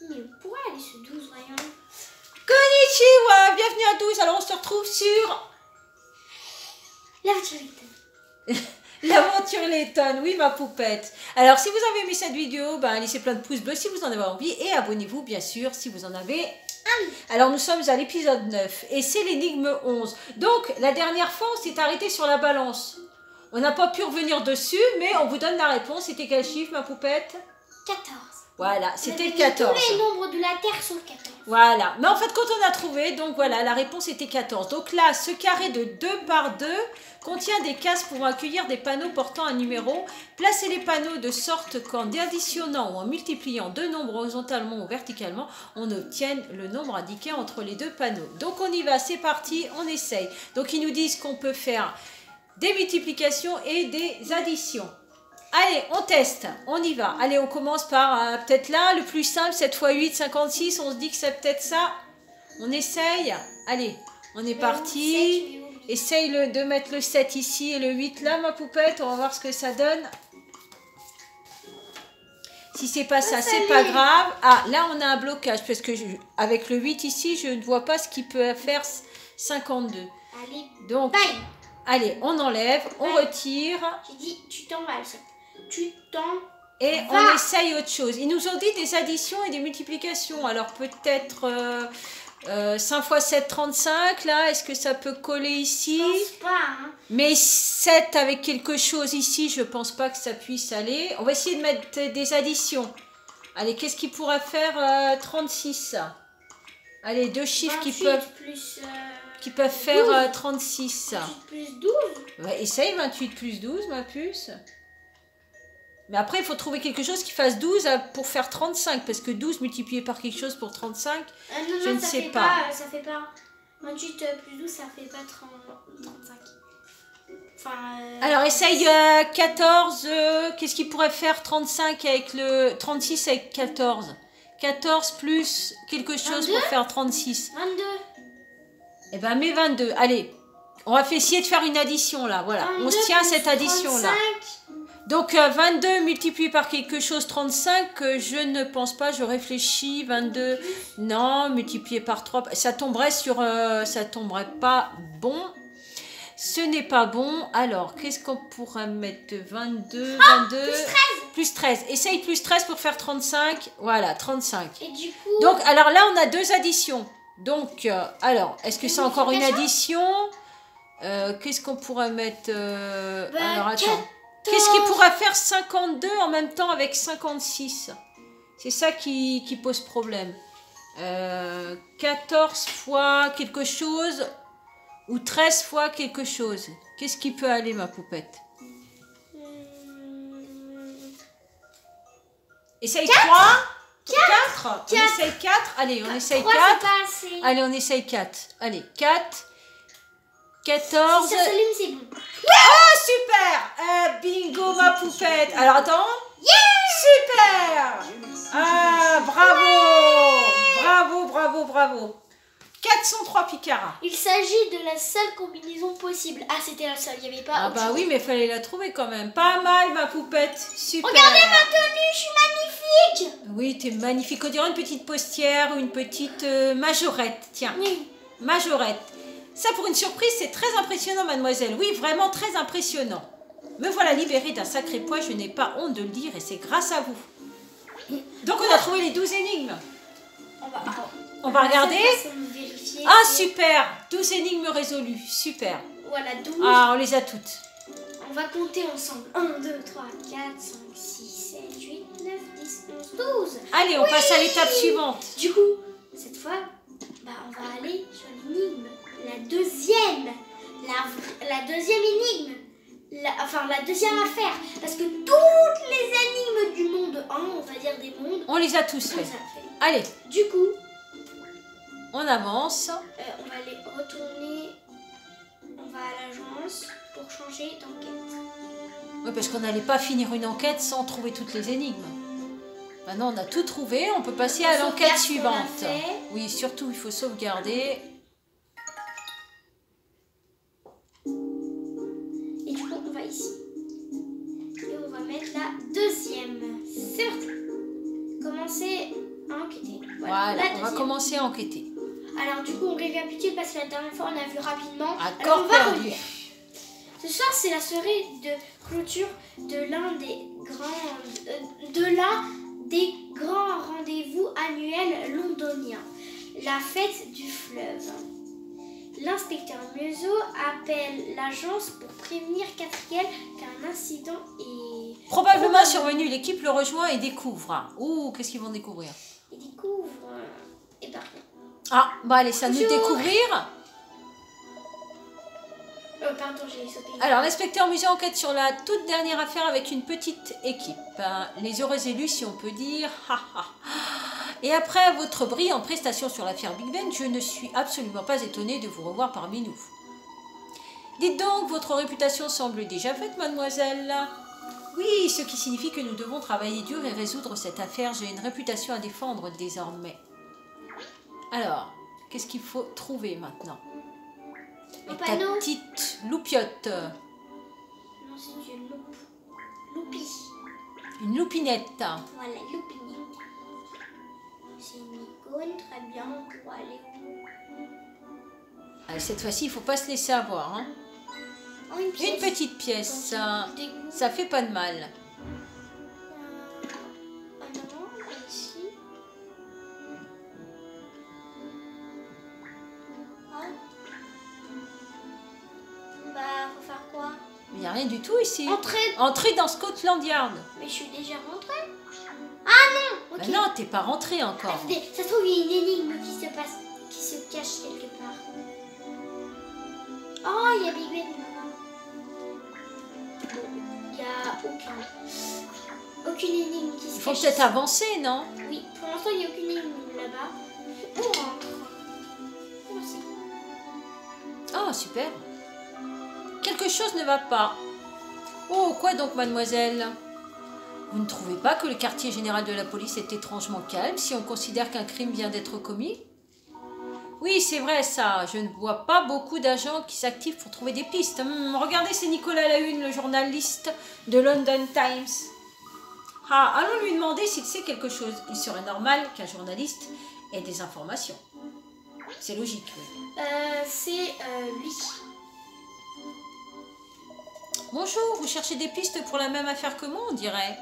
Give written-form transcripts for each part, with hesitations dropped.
Mais pourquoi aller sur 12, voyons? Konnichiwa, bienvenue à tous. Alors on se retrouve sur L'aventure Letton. l'aventure Letton, oui ma poupette. Alors si vous avez aimé cette vidéo, ben, laissez plein de pouces bleus si vous en avez envie et abonnez-vous bien sûr si vous en avez. Alors nous sommes à l'épisode 9 et c'est l'énigme 11. Donc la dernière fois on s'est arrêté sur la balance. On n'a pas pu revenir dessus mais on vous donne la réponse. C'était quel chiffre ma poupette? 14. Voilà, c'était le 14. Tous les nombres de la Terre sont 14. Voilà, mais en fait quand on a trouvé, donc voilà, la réponse était 14. Donc là, ce carré de 2 par 2 contient des cases pouvant accueillir des panneaux portant un numéro. Placez les panneaux de sorte qu'en additionnant ou en multipliant deux nombres horizontalement ou verticalement, on obtienne le nombre indiqué entre les deux panneaux. Donc on y va, c'est parti, on essaye. Donc ils nous disent qu'on peut faire des multiplications et des additions. Allez, on teste, on y va. Allez, on commence par peut-être là, le plus simple, 7 x 8, 56. On se dit que c'est peut-être ça. On essaye. Allez, on est parti. Essaye de mettre le 7 ici et le 8 là, ma poupette. On va voir ce que ça donne. Si c'est pas ça, c'est pas grave. Ah, là, on a un blocage parce que avec le 8 ici, je ne vois pas ce qui peut faire 52. Allez, donc, bye. Allez, on enlève, on retire. J'ai dit, tu t'en vas, tu t'en et vas. On essaye autre chose. Ils nous ont dit des additions et des multiplications. Alors peut-être 5 x 7, 35. Là, est-ce que ça peut coller ici? Je pense pas. Hein. Mais 7 avec quelque chose ici, je pense pas que ça puisse aller. On va essayer de mettre des additions. Allez, qu'est-ce qui pourrait faire 36? Allez, deux chiffres qui peuvent faire 36. 28 plus 12. Ouais, essaye 28 plus 12, ma puce. Mais après, il faut trouver quelque chose qui fasse 12 pour faire 35. Parce que 12 multiplié par quelque chose pour 35, non, je ne sais pas. Ça fait pas. 28 plus 12, ça fait pas 35. Enfin, alors, essaye 14. Qu'est-ce qui pourrait faire 35 avec le... 36 avec 14? 14 plus quelque chose 22 pour faire 36. 22. Eh ben, mets 22. Allez, on va essayer de faire une addition, là. Voilà, on se tient à cette addition-là. Donc, 22 multiplié par quelque chose, 35, je ne pense pas, je réfléchis, 22, non, multiplié par 3, ça tomberait ça tomberait pas bon. Ce n'est pas bon. Alors, qu'est-ce qu'on pourrait mettre? 22, 22, plus 13. Essaye plus 13 pour faire 35. Voilà, 35. Et du coup... Donc, alors là, on a deux additions. Donc, alors, est-ce que c'est encore une addition? Qu'est-ce qu'on pourrait mettre alors, attends. Qu'est-ce qui pourrait faire 52 en même temps avec 56? C'est ça qui pose problème. 14 fois quelque chose ou 13 fois quelque chose. Qu'est-ce qui peut aller, ma poupette? Essaye 3. 4. On essaye 4. Allez, on essaye 4. Allez, on essaye 4. Allez, 4. 14. Si ça s'allume, c'est bon. Oh, super! Bingo, ma poupette. Alors, attends. Super! Ah, bravo! Bravo! 403 picaras. Il s'agit de la seule combinaison possible. Ah, c'était la seule, il n'y avait pas... Ah bah oui, mais il fallait la trouver quand même. Pas mal, ma poupette. Super. Regardez ma tenue, je suis magnifique. Oui, t'es magnifique. On dirait une petite postière ou une petite majorette. Tiens, oui. Majorette. Ça, pour une surprise, c'est très impressionnant, mademoiselle. Oui, vraiment très impressionnant. Me voilà libérée d'un sacré poids, je n'ai pas honte de le dire et c'est grâce à vous. Donc, on a trouvé les 12 énigmes. On va regarder. Ah, super! 12 énigmes résolues. Super. Voilà, 12. Ah, on les a toutes. On va compter ensemble. 1, 2, 3, 4, 5, 6, 7, 8, 9, 10, 11, 12. Allez, on passe à l'étape suivante. Du coup, cette fois, on va aller sur l'énigme. La deuxième. La deuxième énigme. La deuxième affaire. Parce que toutes les énigmes du monde 1, on va dire des mondes. On les a tous fait. Allez. Du coup, on avance. On va aller retourner. On va à l'agence pour changer d'enquête. Oui, parce qu'on n'allait pas finir une enquête sans trouver toutes les énigmes. Maintenant, on a tout trouvé. On peut passer à l'enquête suivante. Oui, surtout, il faut sauvegarder. Et du coup, on va ici. Et on va mettre la deuxième. C'est parti. Commencez enquêter. Voilà, la on va deuxième. commencer à enquêter. Alors du coup on récapitule parce que la dernière fois on a vu rapidement. Accord Alors, on va perdu. relire. Ce soir c'est la soirée de clôture de l'un des grands rendez-vous annuels londoniens, la fête du fleuve. L'inspecteur Museau appelle l'agence pour prévenir Catriel qu'un incident est Probablement survenu, l'équipe le rejoint et découvre. Ouh, qu'est-ce qu'ils vont découvrir? Il découvre et ben rien. Ah, bah allez, ça nous Bonjour. découvrir. Pardon, j'ai sauté. Alors, l'inspecteur Museau enquête sur la toute dernière affaire avec une petite équipe. Les heureux élus, si on peut dire. Et après votre brillante prestation sur l'affaire Big Ben, je ne suis absolument pas étonnée de vous revoir parmi nous. Dites donc, votre réputation semble déjà faite, mademoiselle. Oui, ce qui signifie que nous devons travailler dur et résoudre cette affaire. J'ai une réputation à défendre désormais. Alors, qu'est-ce qu'il faut trouver maintenant? Un Et ta panneau. petite loupiote. Non, c'est une loupe. Loupie. Une loupinette. Voilà, loupini. C'est une icône, très bien. Pour aller où? Allez, cette fois-ci, il ne faut pas se laisser avoir. Hein. Oh, une pièce. Une petite pièce, ça, Dans une ça fait pas de mal. Ah non, ici. Ah. Bah, faut faire quoi? Il n'y a rien du tout ici. Entrer. Entrée dans Scotland Yard. Mais je suis déjà rentrée. Ah non. Ok. Ben non, t'es pas rentré encore. Attendez, ça se trouve, il y a une énigme qui se passe, qui se cache quelque part. Oh, il y a Big Ben là-bas. Bon, il n'y a aucune énigme qui se Il faut cache. peut-être avancer, non? Oui, pour l'instant, il n'y a aucune énigme là-bas. On rentre. Merci. Ah, super. Quelque chose ne va pas. Oh, quoi donc, mademoiselle? Vous ne trouvez pas que le quartier général de la police est étrangement calme si on considère qu'un crime vient d'être commis? Oui, c'est vrai ça. Je ne vois pas beaucoup d'agents qui s'activent pour trouver des pistes. Regardez, c'est Nicolas Lahune, le journaliste de London Times. Ah, allons lui demander s'il sait quelque chose. Il serait normal qu'un journaliste ait des informations. C'est logique, oui. C'est lui. Bonjour, vous cherchez des pistes pour la même affaire que moi, on dirait.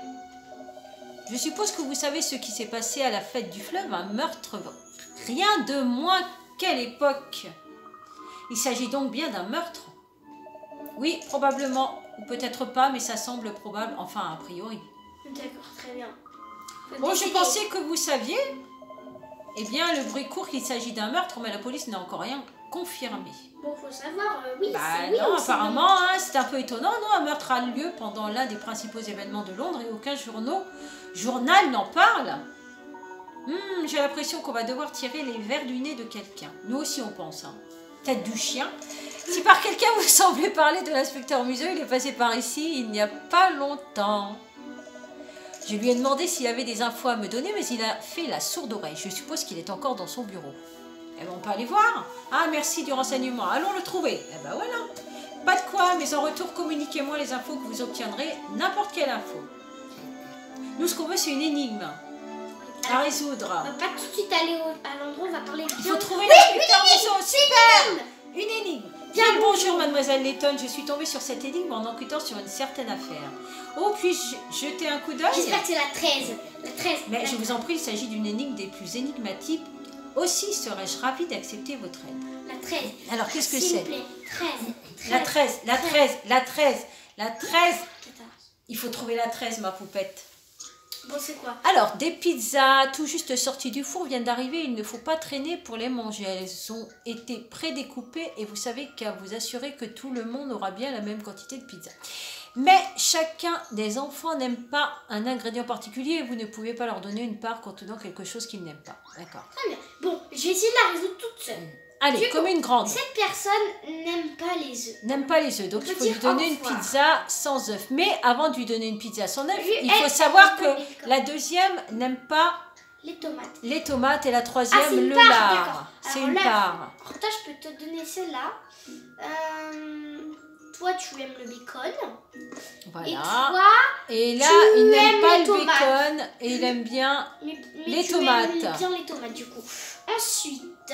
Je suppose que vous savez ce qui s'est passé à la fête du fleuve, un meurtre, rien de moins qu'à l'époque. Il s'agit donc bien d'un meurtre? Oui, probablement, ou peut-être pas, mais ça semble probable, enfin a priori. D'accord, très bien. Faut Bon, je décider. pensais que vous saviez. Eh bien, le bruit court qu'il s'agit d'un meurtre, mais la police n'a encore rien confirmé. Bon, faut savoir, oui, Bah c'est oui non, ou c'est apparemment, hein, c'est un peu étonnant. Non, un meurtre a lieu pendant l'un des principaux événements de Londres et aucun journal n'en parle. J'ai l'impression qu'on va devoir tirer les vers du nez de quelqu'un. Nous aussi, on pense. Hein. Tête du chien. Si par quelqu'un vous semblez parler de l'inspecteur Museau, il est passé par ici il n'y a pas longtemps. Je lui ai demandé s'il avait des infos à me donner, mais il a fait la sourde oreille. Je suppose qu'il est encore dans son bureau. Eh ben, on peut aller voir. Ah, merci du renseignement. Allons le trouver. Eh ben voilà. Pas de quoi, mais en retour, communiquez-moi les infos que vous obtiendrez. N'importe quelle info. Nous, ce qu'on veut, c'est une énigme à résoudre. On va pas tout de suite aller à l'endroit, on va parler bien. Il faut trouver l'inspecteur Museau. Super. Une Une énigme. Bien, Bien, bonjour, mademoiselle Letton. Je suis tombée sur cette énigme en enquêtant sur une certaine affaire. Oh, puis-je jeter un coup d'œil? J'espère que c'est la 13. La 13. Mais je vous en prie, il s'agit d'une énigme des plus énigmatiques. Aussi serais-je ravie d'accepter votre aide. La 13. Alors, qu'est-ce que S'il c'est? vous plaît. 13. La 13, la 13, la 13, la 13. 14. Il faut trouver la 13, ma poupette. Bon, c'est quoi? Alors, des pizzas tout juste sorties du four viennent d'arriver. Il ne faut pas traîner pour les manger. Elles ont été prédécoupées et vous savez qu'à vous assurer que tout le monde aura bien la même quantité de pizza. Mais chacun des enfants n'aime pas un ingrédient particulier et vous ne pouvez pas leur donner une part contenant quelque chose qu'ils n'aiment pas. D'accord. Très bien. Bon, je vais essayer de la résoudre toute seule. Allez, Du comme une grande. Cette personne n'aime pas les œufs. N'aime pas les œufs, donc On il peut faut lui dire donner au une revoir. pizza sans œufs. Mais avant de lui donner une pizza sans œufs, Lui, il faut elle, savoir elle que connaît, quoi. la deuxième n'aime pas Les tomates. les tomates et la troisième Ah, c'est une le part, lard. d'accord. C'est Alors une là, part. Alors, toi, je peux te donner celle-là. toi, tu aimes le bacon. Voilà. Et toi, Et là, tu il n'aime aimes pas les le tomates. bacon et il aime bien les tu tomates. aimes bien les tomates, du coup. Ensuite,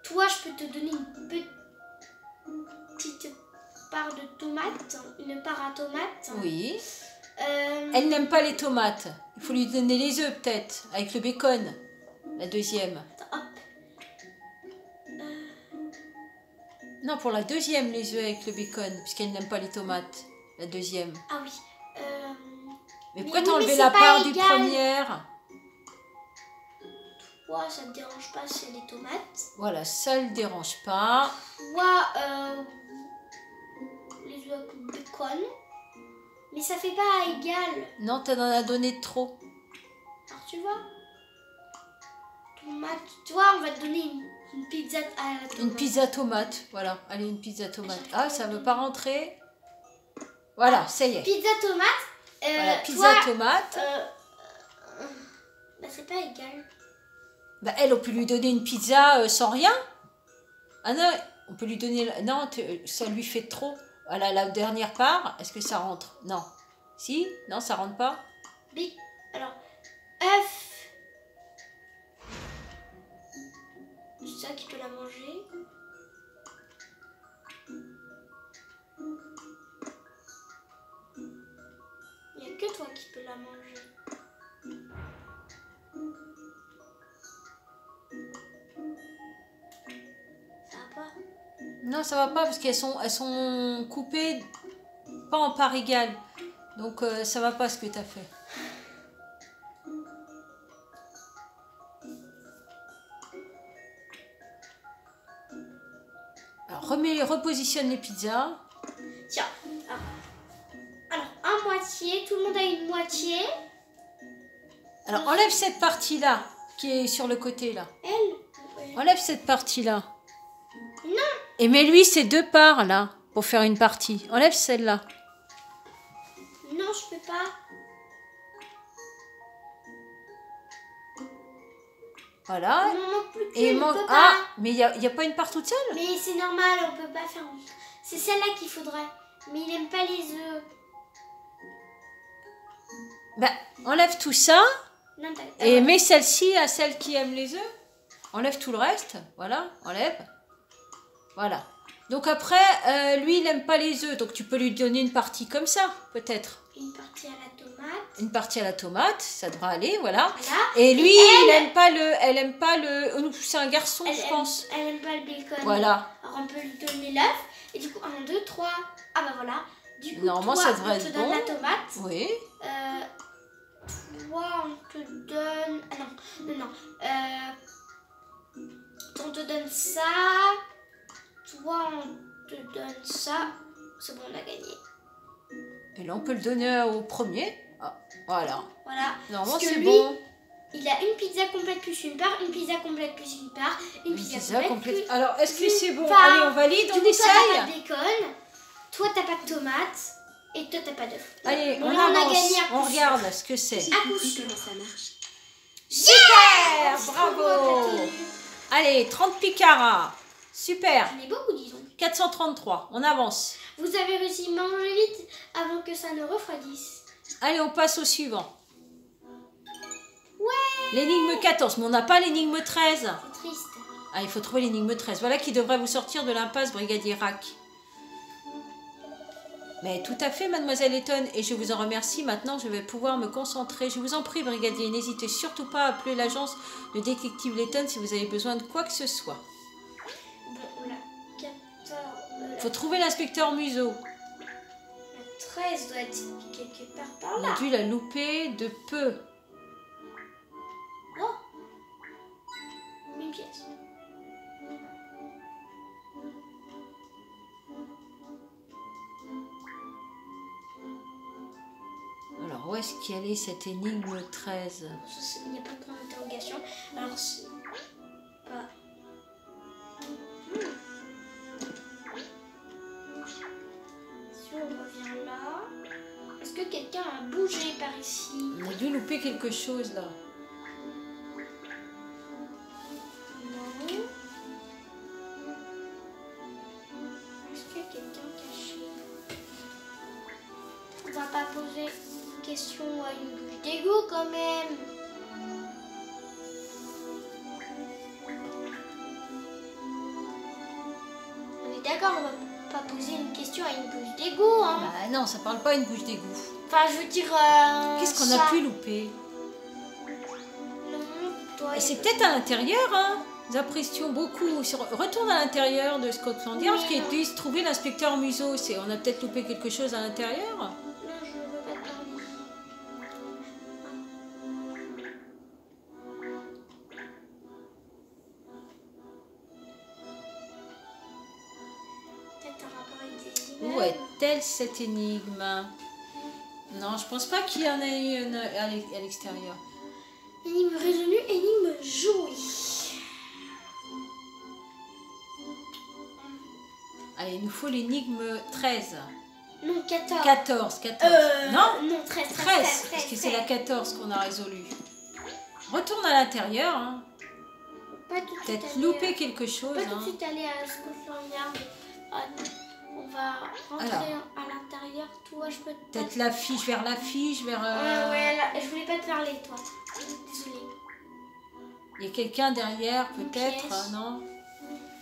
toi, je peux te donner une petite part de tomates, une part à tomates. Oui. Elle n'aime pas les tomates. Il faut lui donner les œufs, peut-être, avec le bacon. La deuxième. Hop. Non, pour la deuxième, les œufs avec le bacon, puisqu'elle n'aime pas les tomates. La deuxième. Ah oui. Mais pourquoi oui, t'as mais enlevé c'est la pas part du égal. première? Toi, ça te dérange pas, c'est les tomates. Voilà, ça le dérange pas. Toi, les œufs avec bacon. Mais ça fait pas égal. Non, t'en as donné trop. Alors, tu vois, tomate. Toi, on va te donner une pizza à la tomate. Une pizza tomate, voilà. Allez, une pizza tomate. Ah, ça veut pas rentrer? Voilà, ça y est. Pizza tomate. Voilà, pizza toi, tomate. Bah, c'est pas égal. Bah, elle, on peut lui donner une pizza sans rien. Ah non, on peut lui donner... Non, ça lui fait trop. Voilà, la dernière part, est-ce que ça rentre? Non. Si? Non, ça rentre pas? Alors, œuf. C'est ça qui peut la manger. Il n'y a que toi qui peux la manger. Ça va pas? Non, ça va pas parce qu'elles sont coupées pas en parts égales. Donc ça va pas ce que tu as fait. Alors repositionne les pizzas. Tiens. Alors, à moitié, tout le monde a une moitié. Alors enlève cette partie-là qui est sur le côté là. Elle? Enlève cette partie-là. Non. Et mets-lui ces deux parts là pour faire une partie. Enlève celle-là. Non, je peux pas. Voilà. Non, non plus. Et on peut pas. Ah, mais il y a pas une part toute seule? Mais c'est normal, on peut pas faire. C'est celle-là qu'il faudrait. Mais il aime pas les œufs. Bah, enlève tout ça Non, et mets celle-ci à celle qui aime les œufs. Enlève tout le reste. Voilà, enlève. Voilà. Donc après, lui, il n'aime pas les œufs. Donc tu peux lui donner une partie comme ça, peut-être. Une partie à la tomate. Une partie à la tomate, ça devra aller, voilà. Voilà. Et lui, elle elle aime pas le... C'est un garçon, je pense. Elle aime pas le bacon. Voilà. Alors on peut lui donner l'œuf. Et du coup, 1, 2, 3. Ah bah voilà. Du coup, Normalement, toi, ça devrait on te être donne bon. la tomate. Oui. Toi, on te donne... Ah non, non, non. On te donne ça. Toi, on te donne ça. C'est bon, on a gagné. Et là, on peut le donner au premier. Ah, voilà. Voilà. Normalement, Parce que c'est lui, bon. Il a une pizza complète plus une part, une pizza complète plus une part, une pizza complète plus... Alors, est-ce que c'est bon? part. Allez, on valide, Du on coup, toi, t'as pas essaye. de bacon, toi, t'as pas de tomates, et toi, t'as pas d'œuf. Allez, Bon, on là, avance. a gagné à On coup sûr. regarde ce que c'est. À coup sûr. Comment ça marche? Super, Merci bravo. beaucoup, Cathy. Allez, 30 picaras. Super. J'en ai beaucoup, disons. 433, on avance. Vous avez réussi à manger vite avant que ça ne refroidisse. Allez, on passe au suivant. Ouais. L'énigme 14, mais on n'a pas l'énigme 13. C'est triste. Ah, il faut trouver l'énigme 13. Voilà qui devrait vous sortir de l'impasse, Brigadier Rack. Mais tout à fait, Mademoiselle Eton, et je vous en remercie. Maintenant, je vais pouvoir me concentrer. Je vous en prie, Brigadier, n'hésitez surtout pas à appeler l'agence de détective Letton si vous avez besoin de quoi que ce soit. Bon, la 14... Faut trouver l'inspecteur Museau. La 13 doit être quelque part par On là. a dû la louper de peu. Oh, une pièce. Alors, où est-ce qu'elle est cette énigme 13? Il n'y a pas de point d'interrogation. Alors, c'est pas... Si on revient là... Est-ce que quelqu'un a bougé par ici? On a dû louper quelque chose, là. Non. Est-ce que quelqu'un caché? question à une bouche d'égout quand même. On est d'accord, on va pas poser une question à une bouche d'égout, hein. Bah non, ça parle pas une bouche d'égout. Enfin, je veux dire. Qu'est-ce qu'on a pu louper? Non, toi. Et c'est peut-être à l'intérieur, hein. Nous apprécions beaucoup. Retourne à l'intérieur de Scotland Yard, Mais qui puisse trouver l'inspecteur Museau. On a peut-être loupé quelque chose à l'intérieur. Non, je ne veux pas te parler. Peut-être un rapport avec des images. Où est-elle cette énigme? Non, je pense pas qu'il y en ait une à l'extérieur. Énigme résolue, énigme jouée. Allez, il nous faut l'énigme 13. Non, 14. 14. Non, Non, 13. parce que c'est la 14 qu'on a résolue. Retourne à l'intérieur. Hein. Pas tout de suite Peut-être aller louper quelque chose. Pas tout de Hein. suite aller à Scotland Yard. Ah, on va rentrer Alors. à l'intérieur. Toi, je peux te Peut-être l'affiche, vers l'affiche, vers... Ouais, là, je voulais pas te parler, toi. Désolée. Il y a quelqu'un derrière, Une peut-être, pièce. non?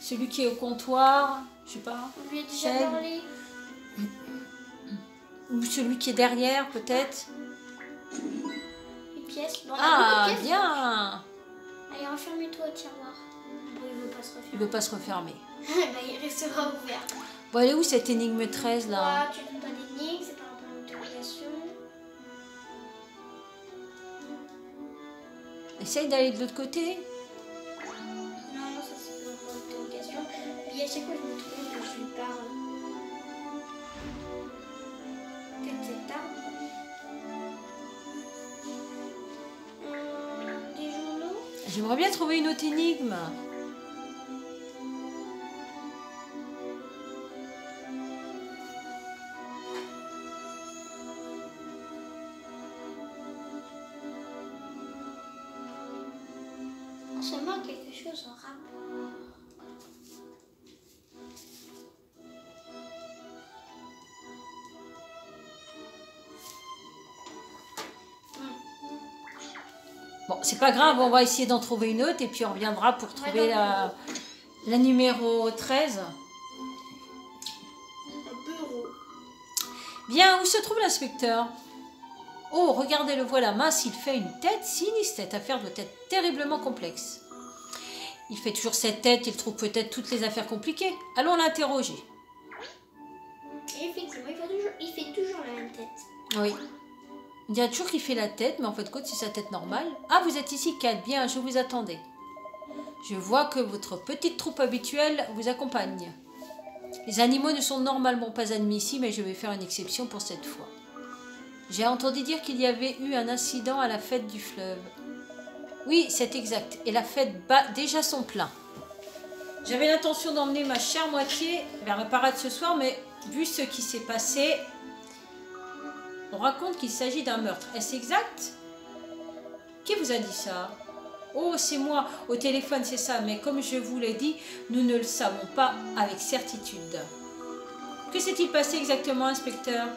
Celui qui est au comptoir, je sais pas. On lui a déjà Celle. parlé. Ou celui qui est derrière, peut-être. Une pièce. Bon, on a Ah, beaucoup de pièces. bien. Allez, enferme-toi au tiroir. Bon, il veut pas se Il refermer. veut pas se refermer. Bah, il restera ouvert. Bon, elle est où cette énigme 13, là? Toi, tu donnes pas d'énigme, c'est pas un point d'interrogation. Essaye d'aller de l'autre côté. Non, ça c'est pas un point d'interrogation. Puis à chaque fois, je me trompe que je lui parle. Peut-être cet arbre. Des journaux. J'aimerais bien trouver une autre énigme. Seulement quelque chose en rapport. Bon, c'est pas grave, on va essayer d'en trouver une autre et puis on reviendra pour trouver la numéro 13. Un bureau. Bien, où se trouve l'inspecteur? Oh, regardez, le voilà, mince, il fait une tête sinistre. Cette affaire doit être terriblement complexe. Il fait toujours cette tête, il trouve peut-être toutes les affaires compliquées. Allons l'interroger. Et effectivement, il fait toujours la même tête. Oui. Il dit toujours qu'il fait la tête, mais en fait de compte, c'est sa tête normale. Ah, vous êtes ici, Kat. Bien, je vous attendais. Je vois que votre petite troupe habituelle vous accompagne. Les animaux ne sont normalement pas admis ici, mais je vais faire une exception pour cette fois. J'ai entendu dire qu'il y avait eu un incident à la fête du fleuve. Oui, c'est exact. Et la fête bat déjà son plein. J'avais l'intention d'emmener ma chère moitié vers la parade ce soir, mais vu ce qui s'est passé, on raconte qu'il s'agit d'un meurtre. Est-ce exact? Qui vous a dit ça? Oh, c'est moi, au téléphone, c'est ça. Mais comme je vous l'ai dit, nous ne le savons pas avec certitude. Que s'est-il passé exactement, inspecteur?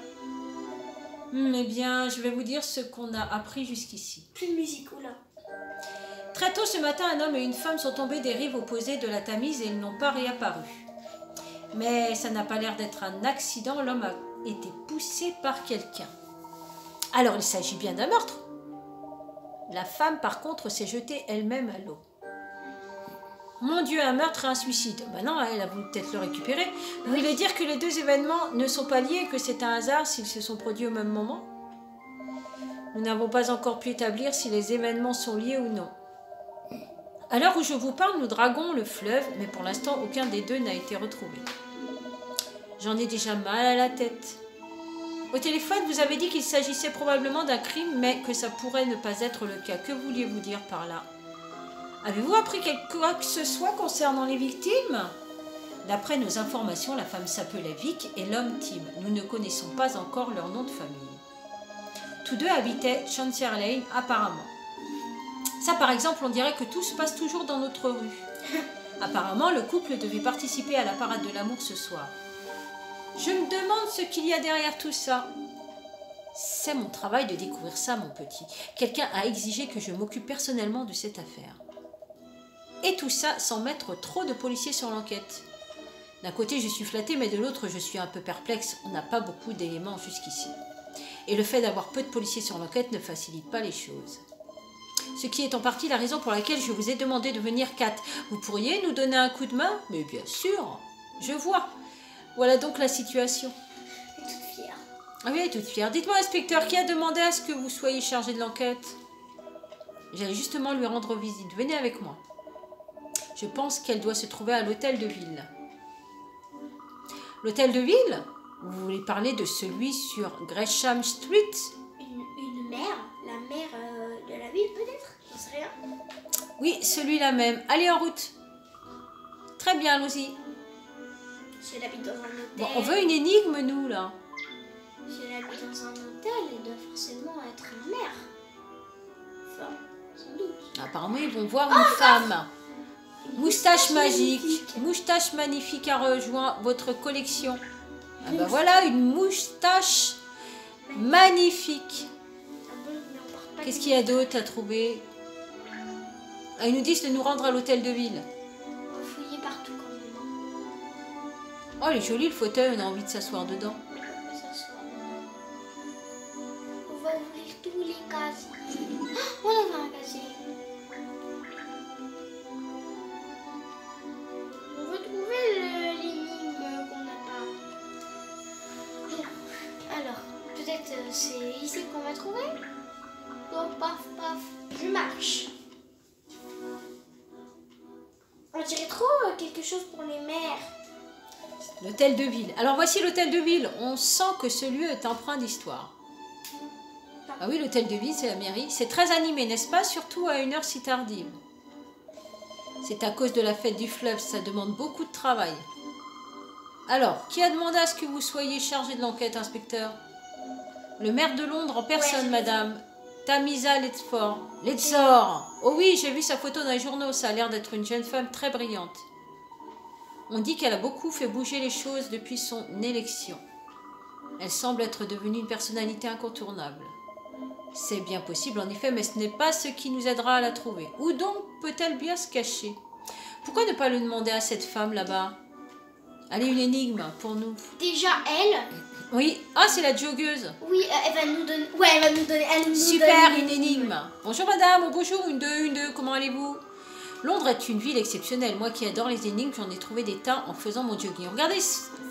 Eh bien, je vais vous dire ce qu'on a appris jusqu'ici. Plus de musique, oula. Très tôt ce matin, un homme et une femme sont tombés des rives opposées de la Tamise et ils n'ont pas réapparu. Mais ça n'a pas l'air d'être un accident, l'homme a été poussé par quelqu'un. Alors il s'agit bien d'un meurtre. La femme, par contre, s'est jetée elle-même à l'eau. Mon Dieu, un meurtre et un suicide. Ben non, elle a voulu peut-être le récupérer. Vous voulez dire que les deux événements ne sont pas liés, que c'est un hasard s'ils se sont produits au même moment? Nous n'avons pas encore pu établir si les événements sont liés ou non. À l'heure où je vous parle, nous draguons le fleuve, mais pour l'instant, aucun des deux n'a été retrouvé. J'en ai déjà mal à la tête. Au téléphone, vous avez dit qu'il s'agissait probablement d'un crime, mais que ça pourrait ne pas être le cas. Que vouliez-vous dire par là? Avez-vous appris quoi que ce soit concernant les victimes? D'après nos informations, la femme s'appelait Vic et l'homme Tim. Nous ne connaissons pas encore leur nom de famille. Tous deux habitaient Chantier Lane, apparemment. Ça, par exemple, on dirait que tout se passe toujours dans notre rue. Apparemment, le couple devait participer à la parade de l'amour ce soir. Je me demande ce qu'il y a derrière tout ça. C'est mon travail de découvrir ça, mon petit. Quelqu'un a exigé que je m'occupe personnellement de cette affaire. Et tout ça sans mettre trop de policiers sur l'enquête. D'un côté, je suis flattée, mais de l'autre, je suis un peu perplexe. On n'a pas beaucoup d'éléments jusqu'ici. Et le fait d'avoir peu de policiers sur l'enquête ne facilite pas les choses. Ce qui est en partie la raison pour laquelle je vous ai demandé de venir, Kat. Vous pourriez nous donner un coup de main? Mais bien sûr, je vois. Voilà donc la situation. Je suis toute fière. Ah oui, elle est toute fière. Dites-moi, inspecteur, qui a demandé à ce que vous soyez chargé de l'enquête? J'allais justement lui rendre visite. Venez avec moi. Je pense qu'elle doit se trouver à l'hôtel de ville. L'hôtel de ville? Vous voulez parler de celui sur Gresham Street? Une mère? La mère de la ville, peut-être? J'en sais rien. Oui, celui-là même. Allez, en route. Très bien, allons-y. Si elle habite dans un hôtel... Bon, on veut une énigme, nous, là. Si elle habite dans un hôtel, elle doit forcément être une mère. Enfin, sans doute. Apparemment, ils vont voir une femme. Moustache magique. Moustache magnifique a rejoint votre collection. Ah ben voilà, une moustache magnifique. Ah bon, mais on porte pas Qu'est-ce de- qu'il y a d'autre à trouver? Ah, ils nous disent de nous rendre à l'hôtel de ville. On va fouiller partout quand même. Oh, il est joli le fauteuil, on a envie de s'asseoir dedans. On va s'asseoir. On va ouvrir tous les casiers. Ah, on a un casier. On veut trouver l'énigme qu'on n'a pas. Bon, alors, peut-être c'est ici qu'on va trouver. Donc, paf, paf, je marche. On dirait trop quelque chose pour les mères. L'hôtel de ville. Alors voici l'hôtel de ville. On sent que ce lieu est empreint d'histoire. Ah oui, l'hôtel de ville, c'est la mairie. C'est très animé, n'est-ce pas? Surtout à une heure si tardive. C'est à cause de la fête du fleuve, ça demande beaucoup de travail. Alors, qui a demandé à ce que vous soyez chargé de l'enquête, inspecteur? Le maire de Londres en personne, Ouais, madame. Tamisa Ledford. Ledford. Oh oui, j'ai vu sa photo dans les journaux. Ça a l'air d'être une jeune femme très brillante. On dit qu'elle a beaucoup fait bouger les choses depuis son élection. Elle semble être devenue une personnalité incontournable. C'est bien possible en effet, mais ce n'est pas ce qui nous aidera à la trouver. Où donc peut-elle bien se cacher? Pourquoi ne pas le demander à cette femme là-bas? Allez, une énigme pour nous. Déjà, elle, Oui, ah, c'est la joggeuse. oui, elle va nous donner. Ouais, elle va nous donner. Elle nous Super, donne une énigme. Bonjour madame, oh, bonjour, une deux, comment allez-vous? Londres est une ville exceptionnelle. Moi qui adore les énigmes, j'en ai trouvé des tas en faisant mon jogging. Regardez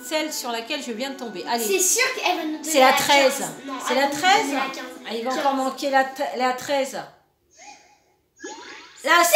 celle sur laquelle je viin de tomber. Allez, C'est sûr qu'elle va nous donner. c'est la 13. 15. Non, C'est elle la va nous 13? donner la 15. Ah, il va 15. encore manquer la 13. La 16!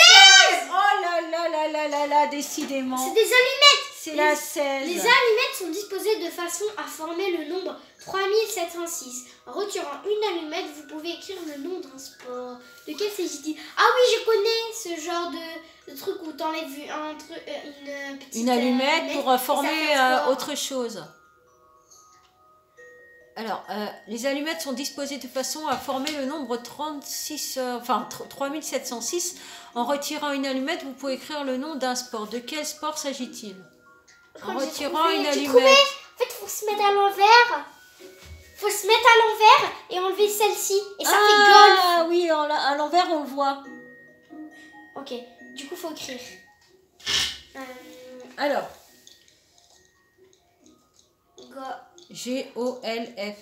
Oh là là là là là là, décidément. C'est des allumettes. C'est la 16. Les allumettes sont disposées de façon à former le nombre 3706. En retirant une allumette, vous pouvez écrire le nom d'un sport. De quel s'agit-il? Ah oui, je connais ce genre de truc où t'enlèves une petite Une allumette pour et ça former fait un sport. autre chose. Alors, les allumettes sont disposées de façon à former le nombre 3706. En retirant une allumette, vous pouvez écrire le nom d'un sport. De quel sport s'agit-il? En retirant une J'ai allumette. trouvé. En fait, faut se mettre à l'envers. Faut se mettre à l'envers et enlever celle-ci. Et ça fait golf. Ah oui, à l'envers, on le voit. Ok, du coup, faut écrire. Alors, Il G-O-L-F.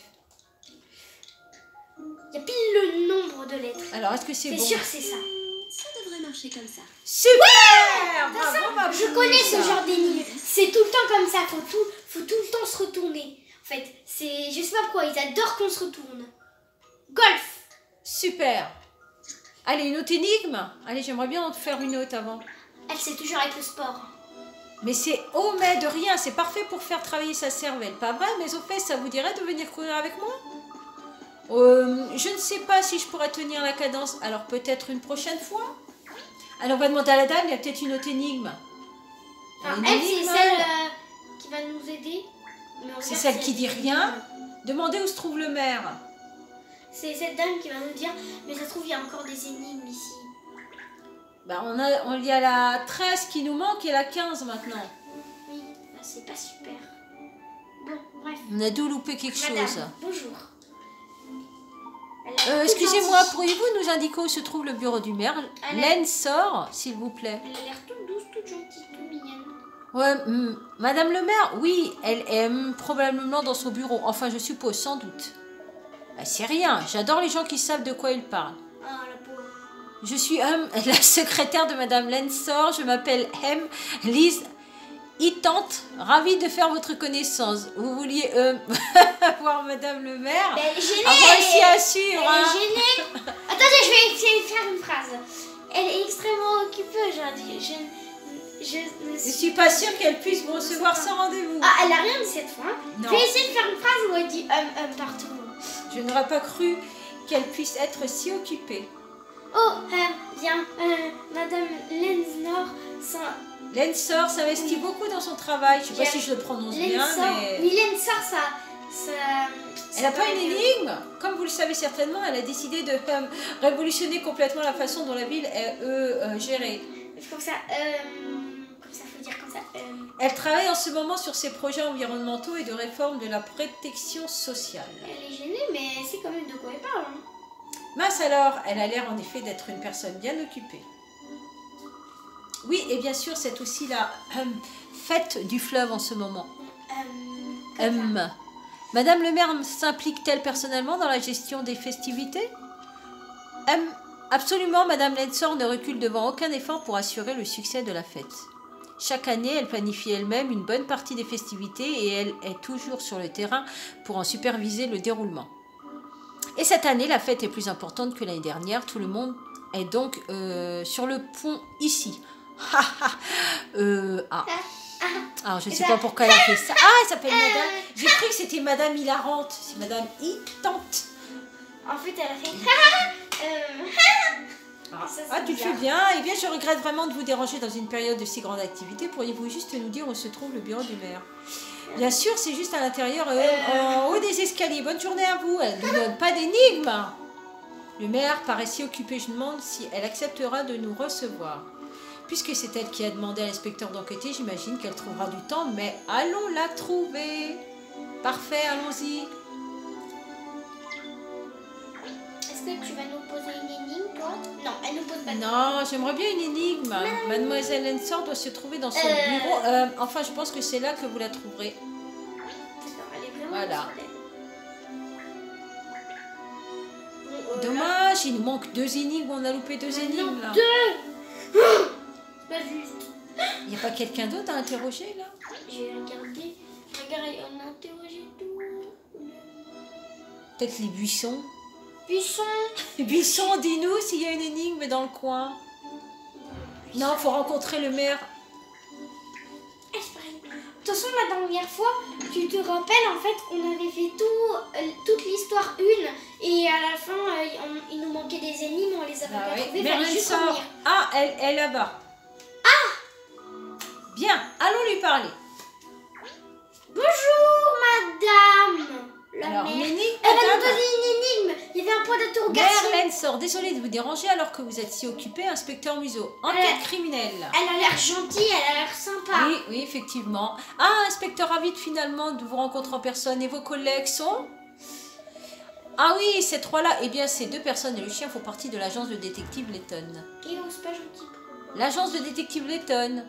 y a pile le nombre de lettres. Alors, est-ce que c'est C'est bon? sûr que c'est ça. Ça devrait marcher comme ça. Super! Bravo, ma Je poule. connais ce genre d'énigme. C'est tout le temps comme ça. Faut tout le temps se retourner. En fait, je sais pas pourquoi. Ils adorent qu'on se retourne. Golf. Super. Allez, une autre énigme? Allez, j'aimerais bien en faire une autre avant. Elle, c'est toujours avec le sport. Mais c'est oh mais de rien, c'est parfait pour faire travailler sa cervelle, pas vrai? Mais au fait, ça vous dirait de venir courir avec moi? Je ne sais pas si je pourrais tenir la cadence, alors peut-être une prochaine fois? Alors on va demander à la dame, il y a peut-être une autre énigme. Enfin, Une elle, c'est énigme, celle qui va nous aider. Mais on c'est regarde celle si qui elle dit dit rien. Demandez où se trouve le maire. C'est cette dame qui va nous dire. Mais ça se trouve, il y a encore des énigmes ici. Bah il y a la 13 qui nous manque et la 15 maintenant. Oui, bah, c'est pas super. Bon, bref. On a dû louper quelque Madame, chose. bonjour. Excusez-moi, gentille. pourriez-vous nous indiquer où se trouve le bureau du maire? Len sort, s'il vous plaît. Elle a l'air toute douce, toute gentille, toute mignonne. Ouais, Madame le maire, oui, elle est probablement dans son bureau. Enfin, je suppose, sans doute. C'est rien, j'adore les gens qui savent de quoi ils parlent. Ah, la pauvre. Je suis la secrétaire de Madame Lensor, je m'appelle Liz Itante, ravie de faire votre connaissance. Vous vouliez voir Madame le maire? Elle est gênée. Moi aussi assure. Elle est gênée. Attendez, je vais essayer de faire une phrase. Elle est extrêmement occupée aujourd'hui. Je ne Je suis... suis pas sûre qu'elle puisse vous recevoir sans rendez-vous. Ah, elle a rien dit cette fois. Hein. Non. Je vais essayer de faire une phrase où elle dit partout. Je n'aurais pas cru qu'elle puisse être si occupée. Oh, bien, Madame Lensor, Lensor s'investit beaucoup dans son travail. Je ne sais pas si je le prononce bien, mais... Oui, Lensor, ça Elle n'a pas une énigme. Comme vous le savez certainement, elle a décidé de révolutionner complètement la façon dont la ville est gérée. Comme ça, faut dire comme ça. Elle travaille en ce moment sur ses projets environnementaux et de réforme de la protection sociale. Elle est gênée, mais elle sait quand même de quoi elle parle. Hein. Mince alors, elle a l'air en effet d'être une personne bien occupée. Oui, et bien sûr, c'est aussi la fête du fleuve en ce moment. Madame le maire s'implique-t-elle personnellement dans la gestion des festivités? Absolument, Madame Lensor ne recule devant aucun effort pour assurer le succès de la fête. Chaque année, elle planifie elle-même une bonne partie des festivités et elle est toujours sur le terrain pour en superviser le déroulement. Et cette année, la fête est plus importante que l'année dernière. Tout le monde est donc sur le pont ici. Alors, je ne sais pas pourquoi elle a fait ça. Ah, elle s'appelle Madame... J'ai cru que c'était Madame Hilarante. C'est Madame Hitante. En fait, elle a fait... Tu te fais bien. Eh bien, je regrette vraiment de vous déranger dans une période de si grande activité. Pourriez-vous juste nous dire où se trouve le bureau du maire? Bien sûr, c'est juste à l'intérieur, en haut des escaliers. Bonne journée à vous. Elle ne nous donne pas d'énigme. Le maire paraît si occupé. Je demande si elle acceptera de nous recevoir. Puisque c'est elle qui a demandé à l'inspecteur d'enquêter, j'imagine qu'elle trouvera du temps. Mais allons la trouver. Parfait, allons-y. Est-ce que tu vas nous poser une énigme, toi? Non, elle nous pose pas de Non, j'aimerais bien une énigme. Mademoiselle Lensor doit se trouver dans son bureau. Enfin, je pense que c'est là que vous la trouverez. Elle est vraiment Voilà. Dommage. Dommage, il nous manque 2 énigmes. On a loupé 2 énigmes là. Pas juste. Il n'y a pas quelqu'un d'autre à interroger là? J'ai regardé. Regarde, on a interrogé tout. Peut-être les buissons. Buisson. Buissons, dis-nous s'il y a une énigme dans le coin. Non, faut rencontrer le maire. De toute façon, la dernière fois, tu te rappelles, en fait, on avait fait toute l'histoire une, et à la fin, il nous manquait des énigmes, on les avait pas trouvées, Merlin fallait juste sort. revenir. Ah, elle est là-bas. Bien, allons lui parler. Bonjour, madame la Alors, mère. une énigme, Elle va nous madame. donner une énigme. Il y avait un point d'interrogation. Merlin sort. Désolée de vous déranger alors que vous êtes si occupé, inspecteur Museau. Enquête criminelle. Elle a l'air gentille, elle a l'air sympa. Oui, oui, effectivement. Ah, inspecteur, ravi finalement de vous rencontrer en personne. Et vos collègues sont... Ah oui, ces 3-là. Eh bien, ces 2 personnes et le chien font partie de l'agence de détective Letton. Et on c'est pas gentil. L'agence de détective Letton.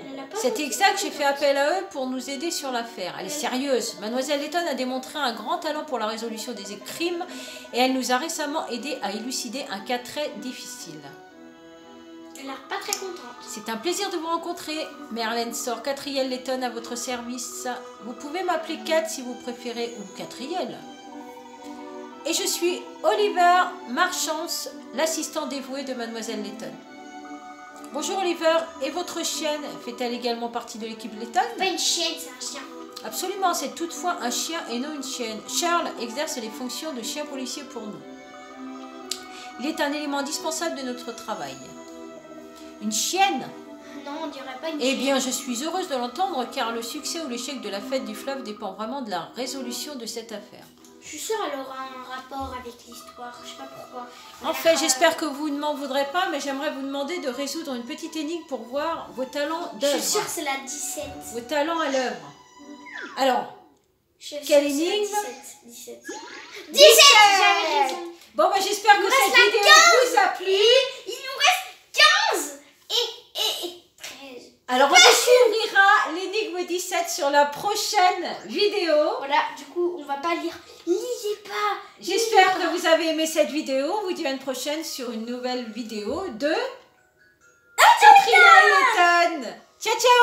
Elle a pas C'est gentil. exact, j'ai fait appel à eux pour nous aider sur l'affaire. Elle est sérieuse. Mademoiselle Letton a démontré un grand talent pour la résolution des crimes et elle nous a récemment aidé à élucider un cas très difficile. Elle a l'air pas très contente. C'est un plaisir de vous rencontrer. Merlin sort. Catriel Letton à votre service. Vous pouvez m'appeler Kat si vous préférez, ou Catriel. Et je suis Oliver Marchance, l'assistant dévoué de Mademoiselle Letton. Bonjour Oliver, et votre chienne fait-elle également partie de l'équipe Letton? Pas une chienne, c'est un chien. Absolument, c'est toutefois un chien et non une chienne. Charles exerce les fonctions de chien policier pour nous. Il est un élément indispensable de notre travail. Une chienne? Non, on dirait pas une Eh chienne. bien, je suis heureuse de l'entendre car le succès ou l'échec de la fête du fleuve dépend vraiment de la résolution de cette affaire. Je suis sûre qu'elle aura un rapport avec l'histoire, je sais pas pourquoi. En fait, j'espère que vous ne m'en voudrez pas, mais j'aimerais vous demander de résoudre une petite énigme pour voir vos talents Je d'œuvre. suis sûre que c'est la 17. Vos talents à l'œuvre. Alors, Je suis quelle sûre que c'est la énigme? 17. 17 j'avais raison. Bon, bah, j'espère que cette vidéo vous a plu. Il nous reste 15 et 13. Alors, on découvrira l'énigme 17 sur la prochaine vidéo. Voilà, du coup, on va pas lire. Lisez pas. J'espère que vous avez aimé cette vidéo. On vous dit à une prochaine sur une nouvelle vidéo de Cyprien et Ethan. Ciao, ciao.